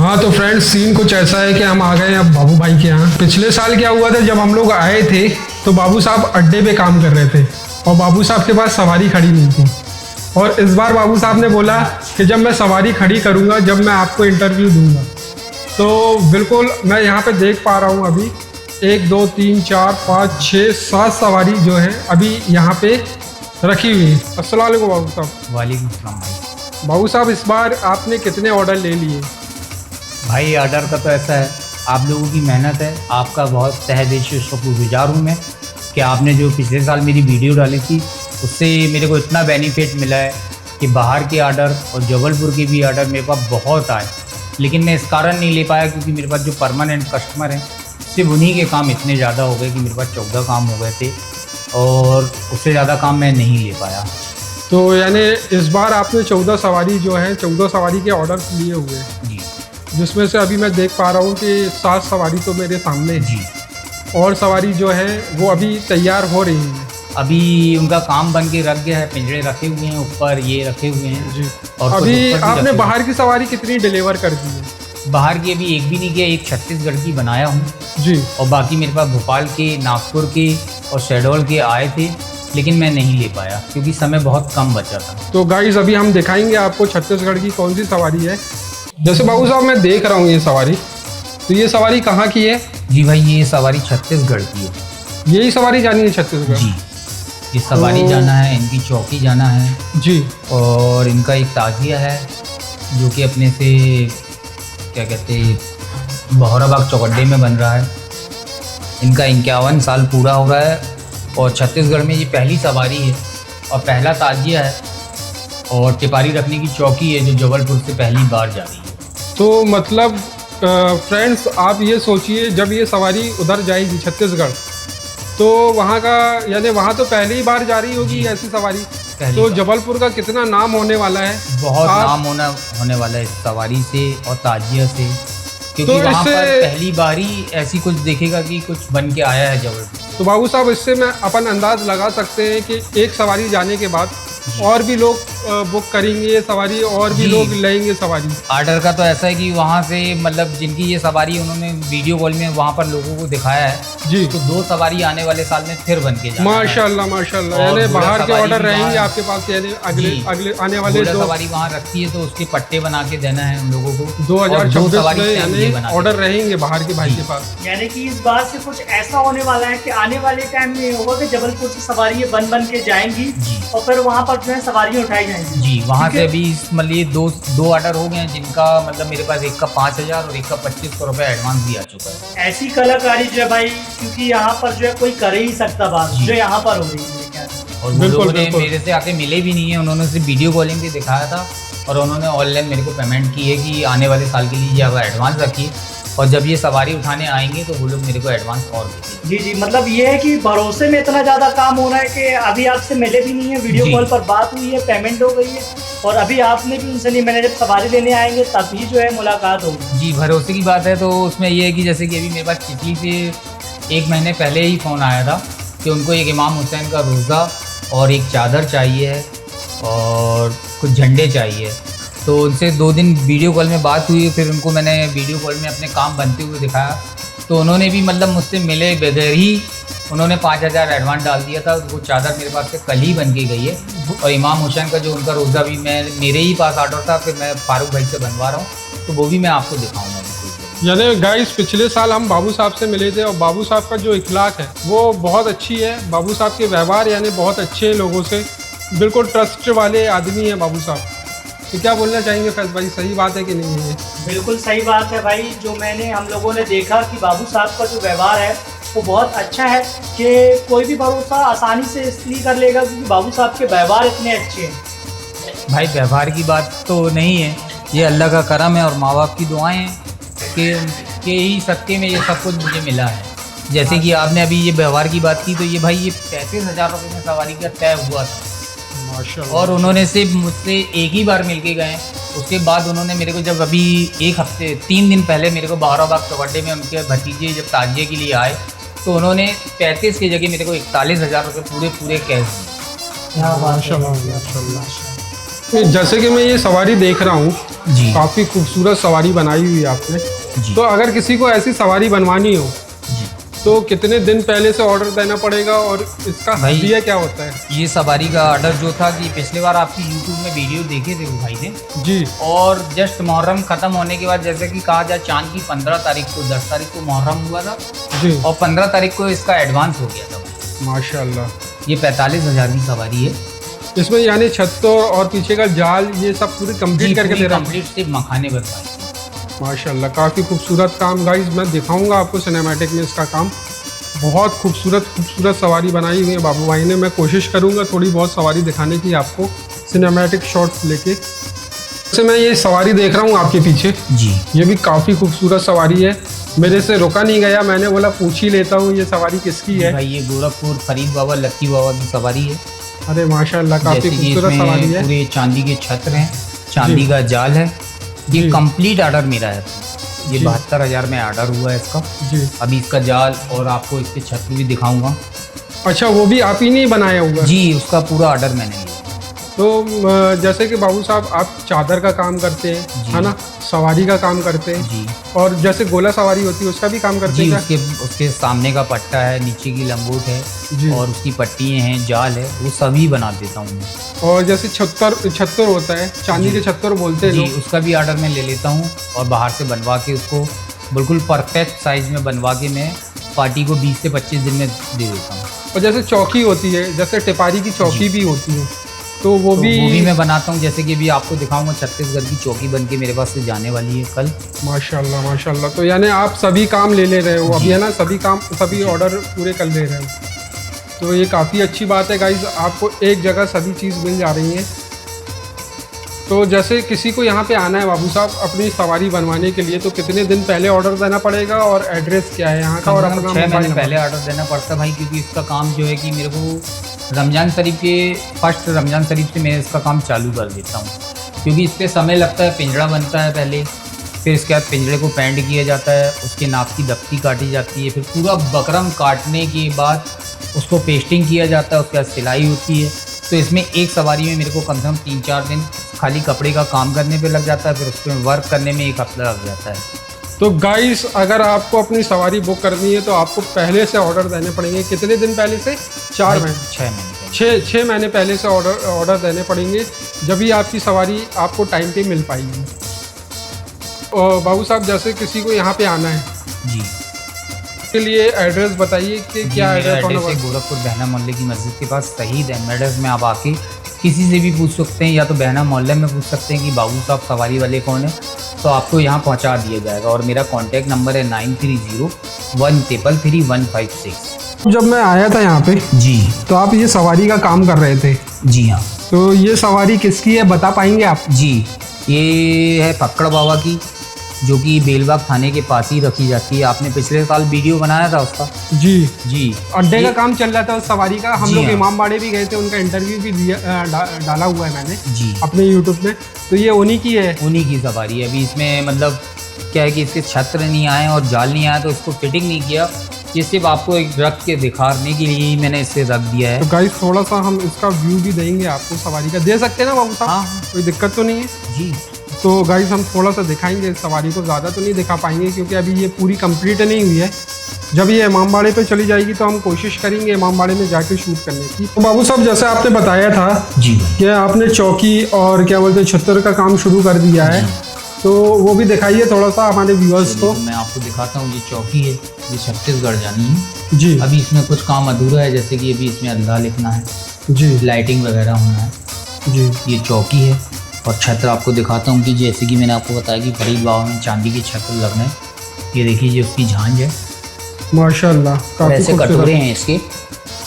हाँ तो friends scene कुछ ऐसा है कि हम आ गए अब बाबू भाई के यहाँ। पिछले साल क्या हुआ था, जब हम लोग आए थे तो बाबू साहब अड्डे पे काम कर रहे थे और बाबू साहब के पास सवारी खड़ी नहीं थी। और इस बार बाबू साहब ने बोला कि जब मैं सवारी खड़ी करूँगा, जब मैं आपको इंटरव्यू दूंगा। तो बिल्कुल मैं यहाँ पे देख पा रहा हूँ अभी 1 2 3 4 5 6 7 सवारी जो है अभी यहाँ पे रखी हुई है। अस्सलाम वालेकुम बाबू साहब। वालेकुम सलाम भाई। बाबू साहब इस बार आपने कितने ऑर्डर ले लिए? भाई ऑर्डर का तो ऐसा है, आप लोगों की मेहनत है, आपका बहुत तहे दिल से शुक्रगुजार हूँ मैं कि आपने जो पिछले साल मेरी वीडियो डाली थी उससे मेरे को इतना बेनिफिट मिला है कि बाहर के ऑर्डर और जबलपुर के भी ऑर्डर मेरे पास बहुत आए। लेकिन मैं इस कारण नहीं ले पाया क्योंकि मेरे पास जो परमानेंट कस्टमर हैं सिर्फ उन्हीं के काम इतने ज़्यादा हो गए कि मेरे पास 14 काम हो गए थे और उससे ज़्यादा काम मैं नहीं ले पाया। तो यानी इस बार आपने 14 सवारी जो है 14 सवारी के ऑर्डर लिए हुए हैं जी, जिसमें से अभी मैं देख पा रहा हूँ कि 7 सवारी तो मेरे सामने है जी। और सवारी जो है वो अभी तैयार हो रही है। अभी उनका काम बन के रख गया है, पिंजरे रखे हुए हैं, ऊपर ये रखे हुए हैं जी। और अभी ऊपर भी आपने रखे बाहर की सवारी कितनी डिलीवर कर दी है? हुए। बाहर की अभी एक भी नहीं किया, एक छत्तीसगढ़ की बनाया हूँ जी। और बाकी मेरे पास भोपाल के, नागपुर के और शहडोल के आए थे लेकिन मैं नहीं ले पाया क्योंकि समय बहुत कम बचा था। तो गाइस अभी हम दिखाएंगे आपको छत्तीसगढ़ की कौन सी सवारी है। जैसे बाबू साहब मैं देख रहा हूँ ये सवारी, तो ये सवारी कहाँ की है? जी भाई, ये सवारी छत्तीसगढ़ की है। यही सवारी जानी है छत्तीसगढ़? जी, ये सवारी जाना है, इनकी चौकी जाना है जी। और इनका एक ताजिया है जो कि अपने से क्या कहते हैं बहौराबाग चौकड्डे में बन रहा है। इनका 51 साल पूरा हो रहा है और छत्तीसगढ़ में ये पहली सवारी है और पहला ताजिया है और टिपारी रखने की चौकी है जो जबलपुर से पहली बार जा रही है। तो मतलब फ्रेंड्स आप ये सोचिए, जब ये सवारी उधर जाएगी छत्तीसगढ़ तो वहाँ का यानी वहाँ तो पहली बार जा रही होगी ऐसी सवारी, तो जबलपुर का कितना नाम होने वाला है। बहुत नाम होने वाला है इस सवारी से और ताजिया से, क्योंकि तो वहाँ पर पहली बार ही ऐसी कुछ देखेगा कि कुछ बन के आया है जबलपुर। तो बाबू साहब इससे मैं अपन अंदाज लगा सकते हैं कि एक सवारी जाने के बाद और भी लोग बुक करेंगे ये सवारी और भी लोग लेंगे सवारी। ऑर्डर का तो ऐसा है कि वहाँ से मतलब जिनकी ये सवारी उन्होंने वीडियो कॉल में वहाँ पर लोगों को दिखाया है जी, तो 2 सवारी आने वाले साल में फिर बन के जाना है। माशाल्लाह माशाल्लाह। यानी बाहर के ऑर्डर रहेंगे आपके पास, यानी अगले आने वाले सवारी वहाँ रखी है तो उसके पट्टे बना के देना है उन लोगों को। 2026 में यानी ऑर्डर रहेंगे बाहर के भाई के पास। यानी कि इस बात से कुछ ऐसा होने वाला है कि आने वाले टाइम में होगा कि जबलपुर से सवारी बन के जाएंगी और फिर वहाँ पर जो है सवारियाँ उठाई जाएंगी। जी, वहाँ से अभी मतलब ये दो ऑर्डर हो गए हैं जिनका मतलब मेरे पास एक का 5,000 और एक का 2,500 रुपये एडवांस भी आ चुका है। ऐसी कलाकारी जो है भाई, क्योंकि यहाँ पर जो है कोई कर ही सकता बात जो यहाँ पर हो रही है। और वो लोगों ने मेरे से आके मिले भी नहीं है, उन्होंने सिर्फ वीडियो कॉलिंग पे दिखाया था और उन्होंने ऑनलाइन मेरे को पेमेंट की है कि आने वाले साल के लिए आप एडवांस रखिए और जब ये सवारी उठाने आएंगे तो वो लोग मेरे को एडवांस और देंगे। जी जी, मतलब ये है कि भरोसे में इतना ज़्यादा काम हो रहा है कि अभी आपसे मिले भी नहीं है, वीडियो कॉल पर बात हुई है, पेमेंट हो गई है और अभी आपने भी उनसे नहीं, मैंने जब सवारी लेने आएंगे तभी जो है मुलाकात होगी। जी, भरोसे की बात है। तो उसमें ये है कि जैसे कि अभी मेरे पास चिखली से 1 महीने पहले ही फ़ोन आया था कि उनको एक इमाम हुसैन का रोज़ा और एक चादर चाहिए है और कुछ झंडे चाहिए। तो उनसे 2 दिन वीडियो कॉल में बात हुई, फिर उनको मैंने वीडियो कॉल में अपने काम बनते हुए दिखाया तो उन्होंने भी मतलब मुझसे मिले बगैर ही उन्होंने 5,000 एडवांस डाल दिया था। वो चादर मेरे पास से कल ही बन के गई है और इमाम हुसैन का जो उनका रोज़ा भी मेरे ही पास ऑर्डर था, फिर मैं फारूक भाई से बनवा रहा हूँ तो वो भी मैं आपको दिखाऊँगा। यानी गाइस पिछले साल हम बाबू साहब से मिले थे और बाबू साहब का जो इखलाक है वो बहुत अच्छी है। बाबू साहब के व्यवहार यानी बहुत अच्छे हैं लोगों से, बिल्कुल ट्रस्ट वाले आदमी हैं बाबू साहब। तो क्या बोलना चाहेंगे फैज भाई, सही बात है कि नहीं है? बिल्कुल सही बात है भाई। जो हम लोगों ने देखा कि बाबू साहब का जो व्यवहार है वो बहुत अच्छा है कि कोई भी भरोसा आसानी से इसलिए कर लेगा क्योंकि बाबू साहब के व्यवहार इतने अच्छे हैं। भाई व्यवहार की बात तो नहीं है, ये अल्लाह का करम है और माँ बाप की दुआएं हैं कि ही सत्य में ये सब कुछ मुझे मिला है। जैसे कि आपने अभी ये व्यवहार की बात की तो ये भाई ये 35,000 रुपये में सवारी का तय हुआ था माशाल्लाह। और उन्होंने सिर्फ मुझसे एक ही बार मिल के गए। उसके बाद उन्होंने मेरे को जब अभी 3 दिन पहले मेरे को बहौराबाग चौकड्डे में उनके भतीजे जब ताजिए के लिए आए तो उन्होंने 35 की जगह मेरे को 41,000 रुपये पूरे कैश दिए। माशाल्लाह माशाल्लाह। जैसे कि मैं ये सवारी देख रहा हूँ, जी काफ़ी खूबसूरत सवारी बनाई हुई है आपने। जी तो अगर किसी को ऐसी सवारी बनवानी हो जी। तो कितने दिन पहले से ऑर्डर देना पड़ेगा और इसका भाई, हदिया क्या होता है? ये सवारी का ऑर्डर जो था कि पिछले बार आपकी यूट्यूब में वीडियो देखे थे वो भाई ने, जी और जस्ट मुहर्रम ख़त्म होने के बाद जैसे कि कहा जाए चांद की 15 तारीख को 10 तारीख को मुहर्रम हुआ था जी और 15 तारीख को इसका एडवांस हो गया था। माशाल्लाह। ये 45,000 की सवारी है। इसमें यानी छत और पीछे का जाल ये सब पूरी कंप्लीट करके दे रहा हूँ। कंप्लीट सिर्फ मखाने बनवाए। माशाल्लाह, काफ़ी खूबसूरत काम गाइस, मैं दिखाऊंगा आपको सिनेमैटिक में इसका काम। बहुत खूबसूरत सवारी बनाई हुई है बाबू भाई ने। मैं कोशिश करूंगा थोड़ी बहुत सवारी दिखाने की आपको सिनेमैटिक शॉट्स लेके। जैसे मैं ये सवारी देख रहा हूँ आपके पीछे, जी ये भी काफ़ी खूबसूरत सवारी है। मेरे से रुका नहीं गया, मैंने बोला पूछ ही लेता हूँ ये सवारी किसकी है। भाई ये गोरखपुर फरीद बाबा लक्की बाबा की सवारी है। अरे माशाल्लाह, काफ़ी जैसे कि खूबसूरत इसमें सवारी है। पूरे चांदी के छत्र हैं, चांदी जी। का जाल है। ये जी। कंप्लीट ऑर्डर मेरा है। ये जी। 72,000 में ऑर्डर हुआ है इसका। जी अभी इसका जाल और आपको इसके छत्र भी दिखाऊंगा। अच्छा, वो भी आप ही नहीं बनाया हुआ? जी, उसका पूरा ऑर्डर मैंने लिया। तो जैसे कि बाबू साहब आप चादर का काम करते हैं, जी। है ना, सवारी का काम करते हैं, जी और जैसे गोला सवारी होती है उसका भी काम करते जी, हैं उसके सामने का पट्टा है, नीचे की लंबोट है जी। और उसकी पट्टियाँ हैं, जाल है, वो सभी बना देता हूँ मैं। और जैसे छत्तर होता है, चांदी जी। के छत्तर बोलते हैं जी, लोग। उसका भी ऑर्डर मैं ले लेता हूँ और बाहर से बनवा के उसको बिल्कुल परफेक्ट साइज़ में बनवा के मैं पार्टी को 20 से 25 दिन में दे देता हूँ। और जैसे चौकी होती है, जैसे टिपारी की चौकी भी होती है, तो वो भी मैं बनाता हूँ। जैसे कि अभी आपको दिखाऊंगा, छत्तीसगढ़ की चौकी बन के मेरे पास से जाने वाली है कल। माशाल्लाह माशाल्लाह। तो यानी आप सभी काम ले रहे हो अभी, है ना, सभी ऑर्डर पूरे कर ले रहे हो। तो ये काफ़ी अच्छी बात है गाइज, आपको एक जगह सभी चीज़ मिल जा रही है। तो जैसे किसी को यहाँ पे आना है बाबू साहब अपनी सवारी बनवाने के लिए, तो कितने दिन पहले ऑर्डर देना पड़ेगा और एड्रेस क्या है यहाँ का? और अपना 6 मोबाइल महीने नंबर। पहले ऑर्डर देना पड़ता है भाई, क्योंकि इसका काम जो है कि मेरे को रमज़ान शरीफ के फर्स्ट रमज़ान शरीफ से मैं इसका काम चालू कर देता हूँ, क्योंकि इस पर समय लगता है। पिंजड़ा बनता है पहले, फिर इसके बाद पिंजड़े को पेंट किया जाता है, उसके नाप की दफ्ती काटी जाती है, फिर पूरा बकरम काटने के बाद उसको पेस्टिंग किया जाता है, उसके बाद सिलाई होती है। तो इसमें एक सवारी में मेरे को कम से कम 3-4 दिन खाली कपड़े का काम करने पे लग जाता है, फिर उसमें वर्क करने में 1 हफ्ता लग जाता है। तो गाइस, अगर आपको अपनी सवारी बुक करनी है तो आपको पहले से ऑर्डर देने पड़ेंगे। कितने दिन पहले से? 4 महीने, 6 महीने 6 महीने पहले से ऑर्डर देने पड़ेंगे, जब भी आपकी सवारी आपको टाइम पे मिल पाएगी। और बाबू साहब, जैसे किसी को यहाँ पे आना है जी, के लिए एड्रेस बताइए कि क्या एड्रेस होना है? गोरखपुर बहना मोहल्ले की मस्जिद के पास शहीद एड्रेस में आप आके किसी से भी पूछ सकते हैं, या तो बहना मोहल्ले में पूछ सकते हैं कि बाबू साहब सवारी वाले कौन है, तो आपको यहाँ पहुँचा दिया जाएगा। और मेरा कॉन्टैक्ट नंबर है 9301333156। जब मैं आया था यहाँ पे जी तो आप ये सवारी का काम कर रहे थे, जी हाँ तो ये सवारी किसकी है बता पाएंगे आप? जी, ये है फक्कड़ बाबा की, जो कि बेलबाग थाने के पास ही रखी जाती है। आपने पिछले साल वीडियो बनाया था उसका। जी जी, अड्डे का काम चल रहा था उस सवारी का, हम जी लोग हाँ। इमामबाड़े भी गए थे, उनका इंटरव्यू भी डाला हुआ है मैंने जी, अपने यूट्यूब में। तो ये उन्हीं की है? उन्हीं की सवारी है। अभी इसमें मतलब क्या है कि इसके छत्र नहीं आए और जाल नहीं आया, तो इसको फिटिंग नहीं किया। ये सिर्फ आपको एक रख के दिखाने के लिए ही मैंने इसे रख दिया है। तो गाइस, थोड़ा सा हम इसका व्यू भी देंगे आपको सवारी का, दे सकते हैं ना बाबू साहब? हाँ कोई दिक्कत तो नहीं है? जी, तो गाइस, हम थोड़ा सा दिखाएंगे इस सवारी को, ज़्यादा तो नहीं दिखा पाएंगे क्योंकि अभी ये पूरी कंप्लीट नहीं हुई है। जब ये इमामबाड़े पे चली जाएगी तो हम कोशिश करेंगे इमामबाड़े में जाके शूट करने की। तो बाबू साहब, जैसे आपने बताया था जी कि आपने चौकी और क्या बोलते हैं छत्तर का काम शुरू कर दिया है, तो वो भी दिखाइए थोड़ा सा हमारे व्यूअर्स को। मैं आपको दिखाता हूँ। ये चौकी है, ये छत्तीसगढ़ जानी है। जी अभी इसमें कुछ काम अधूरा है, जैसे कि अभी इसमें अल्लाह लिखना है, जी लाइटिंग वगैरह होना है। जी ये चौकी है और छत्र आपको दिखाता हूँ कि जैसे कि मैंने आपको बताया कि फरीद बाबा में चांदी के छत्र लगने। ये देखिए, ये उसकी झांझ है, माशाल्लाह, और काफ़ी ऐसे कटोरे खूबसूरत। हैं इसके।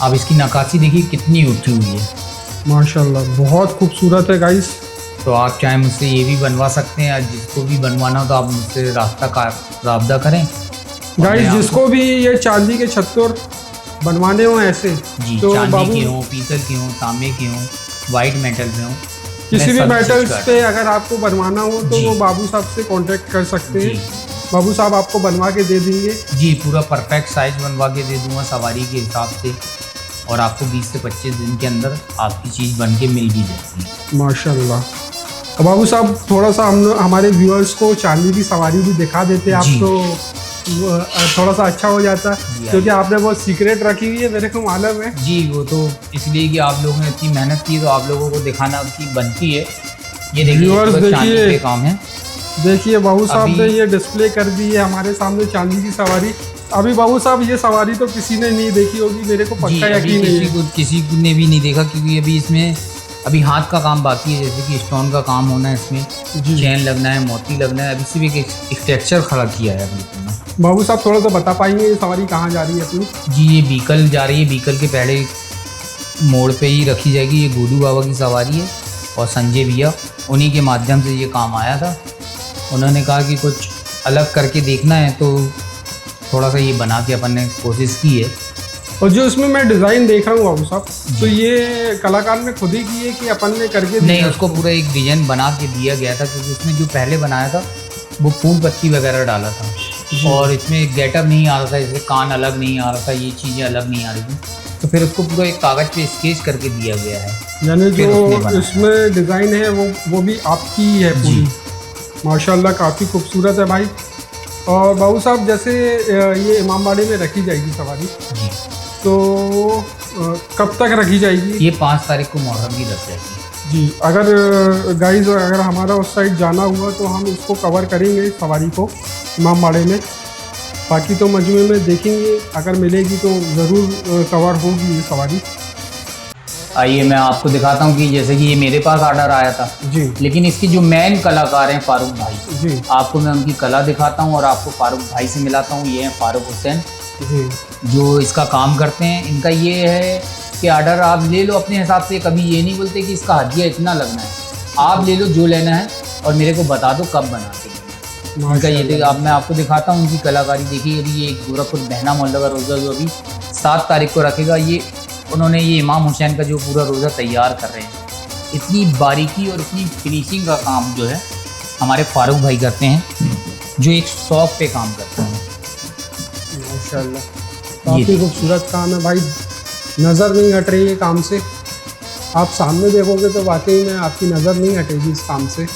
अब इसकी नक्काशी देखिए कितनी उठी हुई है। माशाल्लाह, बहुत खूबसूरत है गाइस। तो आप चाहे मुझसे ये भी बनवा सकते हैं, या जिसको भी बनवाना हो तो आप मुझसे राब्ता करें। और गाइस, मैं जिसको भी ये चांदी के छत्तर बनवाने हो ऐसे, जी, तो चांदी बाबू के हों, पीतल के हों, तांबे के हों, वाइट मेटल में हों, किसी मैं भी सब चीज़ मेटल्स करता पे अगर आपको बनवाना हो तो जी। वो बाबू साहब से कांटेक्ट कर सकते हूँ। हैं। जी बाबू साहब आपको बनवा के दे देंगे। जी, पूरा परफेक्ट साइज बनवा के दे दूंगा सवारी के हिसाब से। और आपको 20 से 25 दिन के अंदर आपकी चीज़ बन के मिल भी जाती है। माशाल्लाह। तो बाबू साहब थोड़ा सा हमारे व्यूअर्स को चांदी की सवारी भी दिखा देते आप जी। तो थोड़ा सा अच्छा हो जाता, क्योंकि आपने बहुत सीक्रेट रखी हुई है, मेरे को मालूम है। जी, वो तो इसलिए कि आप लोगों ने इतनी मेहनत की तो आप लोगों को दिखाना की बनती है। ये देखिए, Viewers ये तो चांदी देखिए। पे काम है। देखिए बाबू साहब अभी- ने ये डिस्प्ले कर दी है हमारे सामने चांदी की सवारी। अभी बाबू साहब ये सवारी तो किसी ने नहीं देखी होगी, मेरे को जी, पक्का अभी यकीन नहीं है। किसी ने भी नहीं देखा, क्योंकि अभी इसमें अभी हाथ का काम बाकी है, जैसे कि स्टोन का काम होना है, इसमें जी। चैन लगना है, मोती लगना है। अभी सिर्फ एक स्ट्रक्चर खड़ा किया है अभी इसमें। बाबू साहब थोड़ा सा बता पाएंगे ये सवारी कहाँ जा रही है अपनी? जी, ये बीकल जा रही है। बीकल के पहले मोड़ पे ही रखी जाएगी। ये गोदू बाबा की सवारी है और संजय भैया, उन्हीं के माध्यम से ये काम आया था। उन्होंने कहा कि कुछ अलग करके देखना है, तो थोड़ा सा ये बना के अपन ने कोशिश की है। और जो इसमें मैं डिज़ाइन देख रहा हूँ बाबू साहब, तो ये कलाकार ने खुद ही की है कि अपन ने करके नहीं, दिया? उसको पूरा एक डिजाइन बना के दिया गया था, क्योंकि उसमें जो पहले बनाया था वो फूल पत्ती वगैरह डाला था और इसमें गेटअप नहीं आ रहा था, जैसे कान अलग नहीं आ रहा था, ये चीज़ें अलग नहीं आ रही थी, तो फिर उसको पूरा एक कागज़ पे स्केच करके दिया गया है। यानी फिर उसने जो बनाया। इसमें डिज़ाइन है वो भी आपकी ही है पूरी। माशाल्लाह काफ़ी खूबसूरत है भाई। और बाबू साहब जैसे ये इमामबाड़े में रखी जाएगी सवारी, जी, तो कब तक रखी जाएगी? ये 5 तारीख को मुहर्रम की लग जाएगी। जी, अगर गाइज अगर हमारा उस साइड जाना हुआ तो हम इसको कवर करेंगे सवारी को इमामबाड़े में। बाकी तो मजमे में देखेंगे, अगर मिलेगी तो ज़रूर कवर होगी ये सवारी। आइए मैं आपको दिखाता हूँ कि जैसे कि ये मेरे पास ऑर्डर आया था, जी लेकिन इसकी जो मेन कलाकार हैं फारूक भाई, जी आपको मैं उनकी कला दिखाता हूँ और आपको फारूक भाई से मिलाता हूँ। ये हैं फारूक हुसैन, जी जो इसका काम करते हैं। इनका ये है कि ऑर्डर आप ले लो अपने हिसाब से, कभी ये नहीं बोलते कि इसका हदिया इतना लगना है, आप ले लो जो लेना है और मेरे को बता दो कब बना के। उनका ये अब मैं आपको दिखाता हूँ उनकी कलाकारी। देखिए, अभी ये गोरखपुर बहना मोहल्ला का रोज़ा जो अभी 7 तारीख को रखेगा, ये उन्होंने ये इमाम हुसैन का जो पूरा रोज़ा तैयार कर रहे हैं। इतनी बारीकी और इतनी फिनिशिंग का काम जो है हमारे फारूक भाई करते हैं, जो एक शौक पे काम करते हैं। माशाल्लाह काफ़ी खूबसूरत काम है भाई, नज़र नहीं हट रही है काम से। आप सामने देखोगे तो वाकई में आपकी नज़र नहीं हटेगी इस काम से।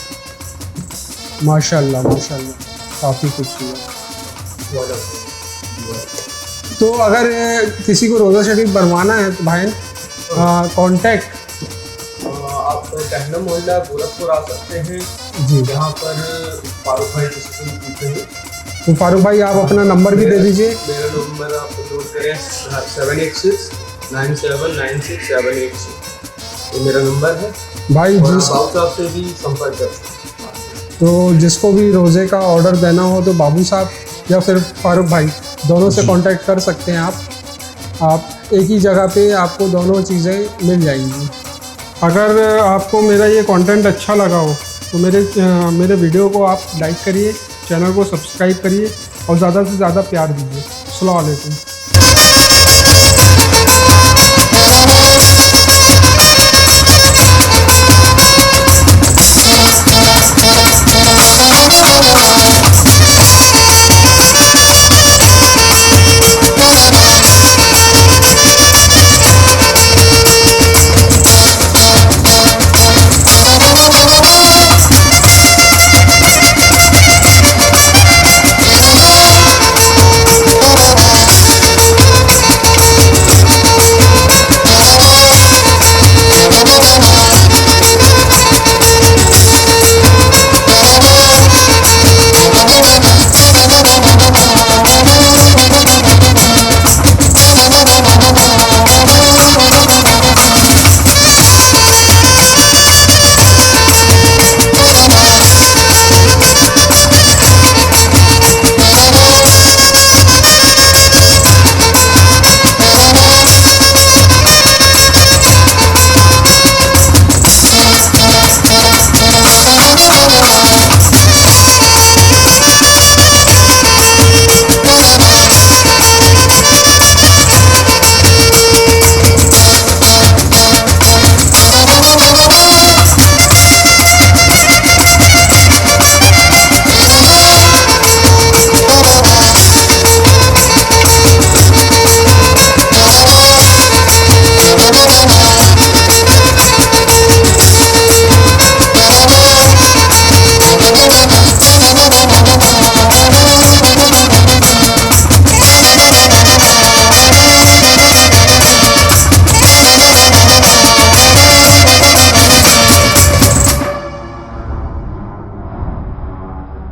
माशाल्लाह माशाल्लाह काफ़ी खूबसूरत। तो अगर किसी को रोज़ा शरीफ बनवाना है तो भाई कांटेक्ट आप बहना मोहल्ला गोरखपुर आ सकते हैं, जी। यहाँ पर फारूक भाई किसी से भी पूछते हैं। तो फारूक भाई आप अपना नंबर भी दे दीजिए। मेरा नंबर आप नोट करें 786-9796-786, ये मेरा नंबर है। भाई और जिस बाबू साहब से भी संपर्क कर सकते हैं। तो जिसको भी रोज़े का ऑर्डर देना हो तो बाबू साहब या फिर फारूक भाई दोनों से कांटेक्ट कर सकते हैं आप एक ही जगह पे आपको दोनों चीज़ें मिल जाएंगी। अगर आपको मेरा ये कंटेंट अच्छा लगा हो तो मेरे वीडियो को आप लाइक करिए, चैनल को सब्सक्राइब करिए और ज़्यादा से ज़्यादा प्यार दीजिए। अस्सलाम वालेकुम।